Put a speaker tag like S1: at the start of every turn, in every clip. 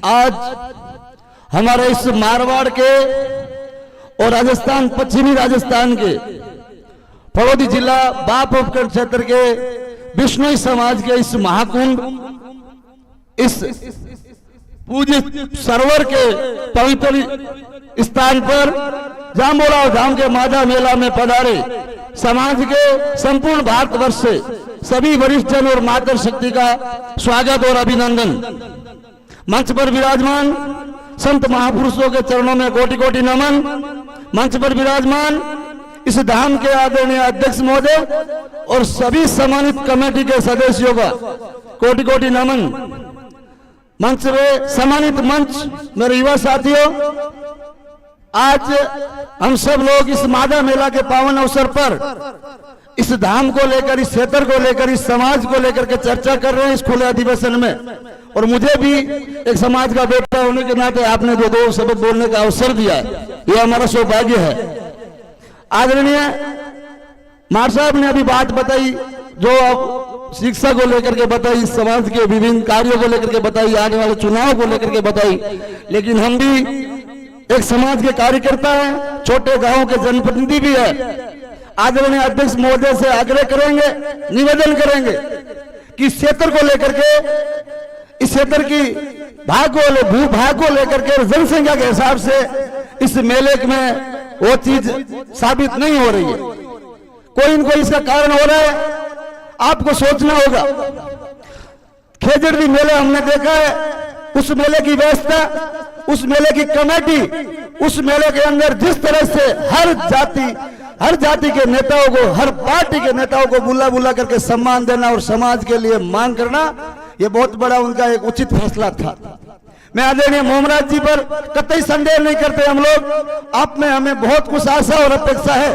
S1: आज हमारे इस मारवाड़ के और राजस्थान, पश्चिमी राजस्थान के फलोदी जिला बाप उपखंड क्षेत्र के बिश्नोई समाज के इस महाकुंभ, इस पूज्य सरोवर के पवित्र स्थान पर जांबोला धाम के माधा मेला में पधारे समाज के संपूर्ण भारतवर्ष से सभी वरिष्ठ जन और मातर शक्ति का स्वागत और अभिनंदन। मंच पर विराजमान संत महापुरुषों के चरणों में कोटि कोटि नमन। मंच पर विराजमान इस धाम के आदरणीय अध्यक्ष महोदय और सभी सम्मानित कमेटी के सदस्यों का कोटि कोटि नमन। मंच पे सम्मानित मंच मेरे युवा साथियों, आज हम सब लोग इस माधा मेला के पावन अवसर पर इस धाम को लेकर, इस क्षेत्र को लेकर, इस समाज को लेकर के चर्चा कर रहे हैं इस खुले अधिवेशन में। और मुझे भी एक समाज का बेटा होने के नाते आपने जो दो शब्द बोलने का अवसर दिया है, यह हमारा सौभाग्य है। आदरणीय मार साहब ने अभी बात बताई, जो अब शिक्षा को लेकर के बताई, समाज के विभिन्न कार्यों को लेकर के बताई, आने वाले चुनाव को लेकर के बताई, लेकिन हम भी एक समाज के कार्यकर्ता हैं, छोटे गांव के जनप्रतिनिधि भी है। आदरणीय अध्यक्ष महोदय से आग्रह करेंगे, निवेदन करेंगे कि इस क्षेत्र को लेकर के, इस क्षेत्र की भू भाग को लेकर के जनसंख्या के हिसाब से इस मेले में वो चीज साबित नहीं हो रही है। कोई न कोई इसका कारण हो रहा है, आपको सोचना होगा। खेजड़ी मेले हमने देखा है, उस मेले की व्यवस्था, उस मेले की कमेटी, उस मेले के अंदर जिस तरह से हर जाति के नेताओं को, हर पार्टी के नेताओं को बुला बुला करके सम्मान देना और समाज के लिए मांग करना, यह बहुत बड़ा उनका एक उचित फैसला था। मैं आदरणीय मोहम्मद जी पर कतई संदेह नहीं करते हम लोग। आप में हमें बहुत कुछ आशा और अपेक्षा है,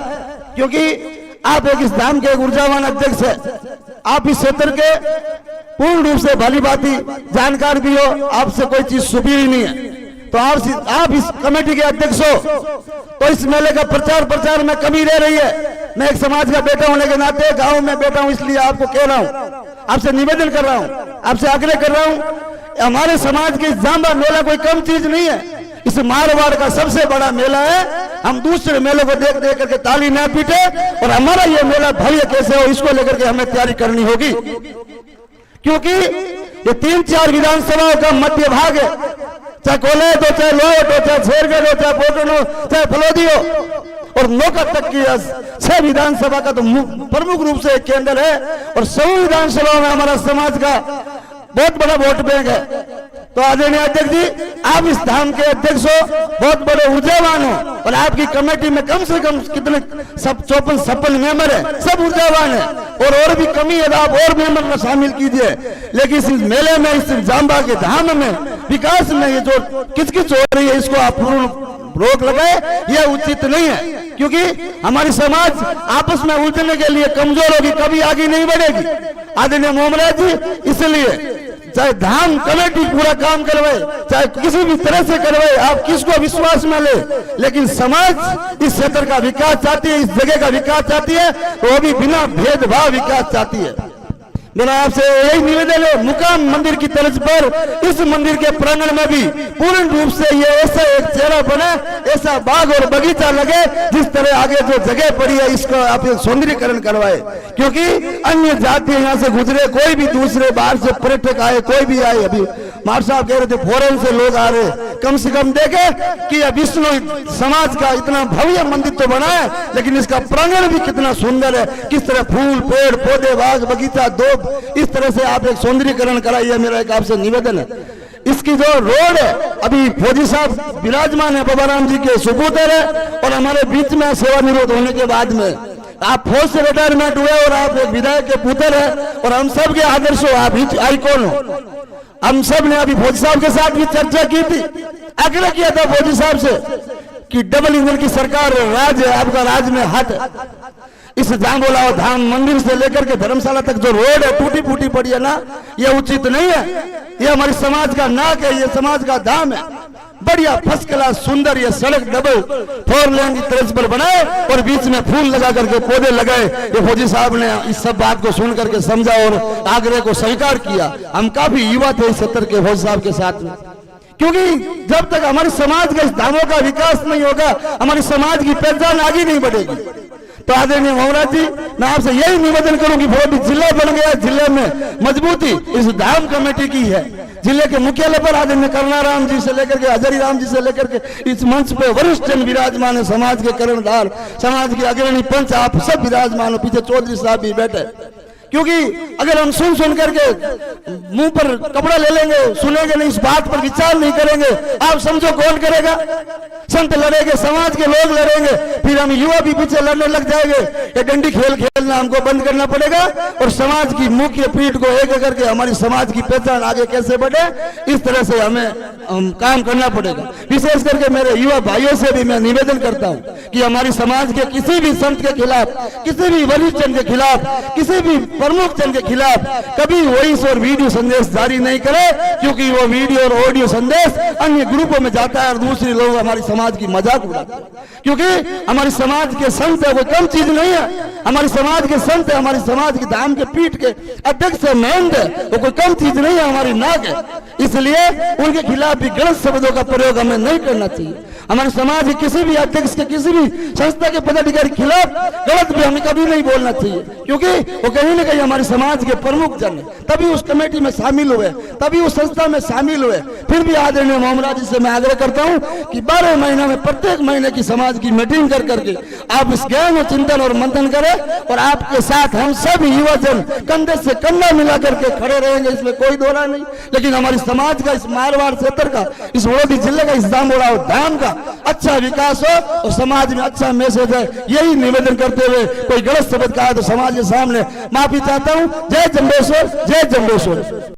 S1: क्योंकि आप एक इस धाम के एक ऊर्जावान अध्यक्ष है। आप इस क्षेत्र के पूर्ण रूप से भली भांति जानकार भी हो, आपसे कोई चीज छुपी ही नहीं है। तो आप इस कमेटी के अध्यक्ष हो, तो इस मेले का प्रचार में कमी रह रही है। मैं एक समाज का बेटा होने के नाते गांव में बैठा हूं, इसलिए आपको कह रहा हूं, आपसे निवेदन कर रहा हूं, आपसे आग्रह कर रहा हूं। हमारे समाज के जांबा मेला कोई कम चीज नहीं है, इस मारवाड़ का सबसे बड़ा मेला है। हम दूसरे मेलों को देख देख करके ताली ना पीटे, और हमारा ये मेला भव्य कैसे हो, इसको लेकर के हमें तैयारी करनी होगी। क्योंकि ये 3-4 विधानसभाओं का मध्य भाग है, चाहे कोलेज हो, चाहे लोट हो, चाहे शेरगढ़ हो, चाहे पोटन हो, चाहे फलोदी हो, और नौका तक की 6 विधानसभा का तो प्रमुख रूप से एक केंद्र है। और सभी विधानसभाओं में हमारा समाज का बहुत बड़ा वोट बैंक है। तो आदरणीय अध्यक्ष जी, आप इस धाम के अध्यक्ष हो, बहुत बड़े ऊर्जावान हो, और आपकी कमेटी में कम से कम कितने 54 मेंबर है, सब ऊर्जावान है, और भी कमी है तो आप और मेंबर में शामिल कीजिए। लेकिन इस मेले में, इस जांबा के धाम में, विकास में ये जो किचकिच हो रही है, इसको आप पूर्ण रोक लगाए, यह उचित नहीं है। क्योंकि हमारी समाज आपस में उलझने के लिए कमजोर होगी, कभी आगे नहीं बढ़ेगी। आदरणीय मोहम्मद जी, इसलिए चाहे धाम कमेटी पूरा काम करवाए, चाहे किसी भी तरह से करवाए, आप किसको विश्वास में ले, लेकिन समाज इस क्षेत्र का विकास चाहती है, इस जगह का विकास चाहती है, तो वो भी बिना भेदभाव विकास चाहती है। मेरा आपसे यही निवेदन है, मुकाम मंदिर की तर्ज पर इस मंदिर के प्रांगण में भी पूर्ण रूप से ये ऐसा एक चेहरा बने, ऐसा बाग और बगीचा लगे, जिस तरह आगे जो जगह पड़ी है इसको आप सौंदर्यीकरण करवाए। क्योंकि अन्य जाति यहाँ से गुजरे, कोई भी दूसरे बाहर से पर्यटक आए, कोई भी आए, अभी मार साहब कह रहे थे फॉरेन से लोग आ रहे, कम से कम देखे कि विष्णु समाज का इतना भव्य मंदिर तो बना है, लेकिन इसका प्रांगण भी कितना सुंदर है, किस तरह फूल, पेड़ पौधे, बाग बगीचा, दो इस तरह से आप एक सौंदर्यीकरण कराइए। मेरा एक आपसे निवेदन है। इसकी जो रोड है, अभी फौजी साहब विराजमान है, बाबा राम जी के सुपुत्र है, और हमारे बीच में सेवानिवृत्त होने के बाद में आप फौज से रिटायरमेंट हुए, और आप एक विधायक के पुत्र है, और हम सब के आदर्श हो, आप आइकॉन हो। हम सब ने अभी फौजी साहब के साथ भी चर्चा की थी, आग्रह किया था फौजी साहब से कि डबल इंजन की सरकार राज है, आपका राज में हाथ है। इस जांबोला धाम मंदिर से लेकर के धर्मशाला तक जो रोड है टूटी फूटी पड़ी है ना, ये उचित नहीं है। ये हमारी समाज का नाक है, ये समाज का धाम है। बढ़िया फर्स्ट क्लास सुंदर ये सड़क डबल 4 लेन की तर्ज पर बनाए, और बीच में फूल लगा करके पौधे लगाए। ये फौजी साहब ने इस सब बात को सुन करके समझा और आग्रह को स्वीकार किया। हम काफी युवा थे इस क्षेत्र के फौजी साहब के साथ में, क्योंकि जब तक हमारे समाज के इस धामों का विकास नहीं होगा, हमारी समाज की पहचान आगे नहीं बढ़ेगी। तो आदरणीय महाराज जी, मैं आपसे यही निवेदन करूंगी, बहुत जिला बन गया, जिले में मजबूती इस धाम कमेटी की है। जिले के मुख्यालय पर आदरणीय करुणाराम जी से लेकर के हजारी राम जी से लेकर के इस मंच पे वरिष्ठ जन विराजमान है, समाज के कर्णधार, समाज के अग्रणी पंच, आप सब विराजमान हो, पीछे चौधरी साहब भी बैठे। क्योंकि अगर हम सुन करके मुंह पर कपड़ा ले लेंगे, सुनेंगे नहीं, इस बात पर विचार नहीं करेंगे, आप समझो कौन करेगा? संत लड़ेंगे, समाज के लोग लड़ेंगे, फिर हम युवा भी पीछे लड़ने लग जाएंगे। ये डंडी खेल खेलना हमको बंद करना पड़ेगा और समाज की मुख्य पीठ को एक करके हमारी समाज की पहचान आगे कैसे बढ़े, इस तरह से हमें काम करना पड़ेगा। विशेष करके मेरे युवा भाइयों से भी मैं निवेदन करता हूँ कि हमारी समाज के किसी भी संत के खिलाफ, किसी भी वरिष्ठ जन के खिलाफ, किसी भी प्रमुख जन के खिलाफ कभी वॉइस और वीडियो संदेश जारी नहीं करे, क्योंकि वो वीडियो और ऑडियो संदेश अन्य ग्रुपों में जाता है और दूसरे लोग हमारी समाज की मजाक उड़ाते हैं। क्योंकि हमारी समाज के संत है, वो कम चीज नहीं है। हमारी समाज के संत है, हमारी समाज की धाम के पीठ के अध्यक्ष है, महंत है, वो कोई कम चीज नहीं है, हमारी नाक है। इसलिए उनके खिलाफ भी गलत शब्दों का प्रयोग हमें नहीं करना चाहिए। हमारे समाज के किसी भी अध्यक्ष के, किसी भी संस्था के पदाधिकारी के खिलाफ गलत भी हमें कभी नहीं बोलना चाहिए, क्योंकि वो कहीं ना कहीं हमारे समाज के प्रमुख जन है, तभी उस कमेटी में शामिल हुए, तभी उस संस्था में शामिल हुए। फिर भी आदरणीय मोहम्मद जी से मैं आग्रह करता हूं कि 12 महीने में प्रत्येक महीने की समाज की मीटिंग कर करके आप इस ज्ञान और चिंतन और मंथन करें, और आपके साथ हम सब युवा जन कंधे से कंधा मिला करके खड़े रहेंगे, इसमें कोई दोहरा नहीं। लेकिन हमारी समाज का, इस मारवाड़ क्षेत्र का, इस वडोदरी जिले का, इस जामोड़ा धाम का अच्छा विकास हो और समाज में अच्छा मैसेज है, यही निवेदन करते हुए कोई गलत शब्द कहा तो समाज के सामने माफी चाहता हूं। जय जंबेश्वर, जय जंबेश्वर।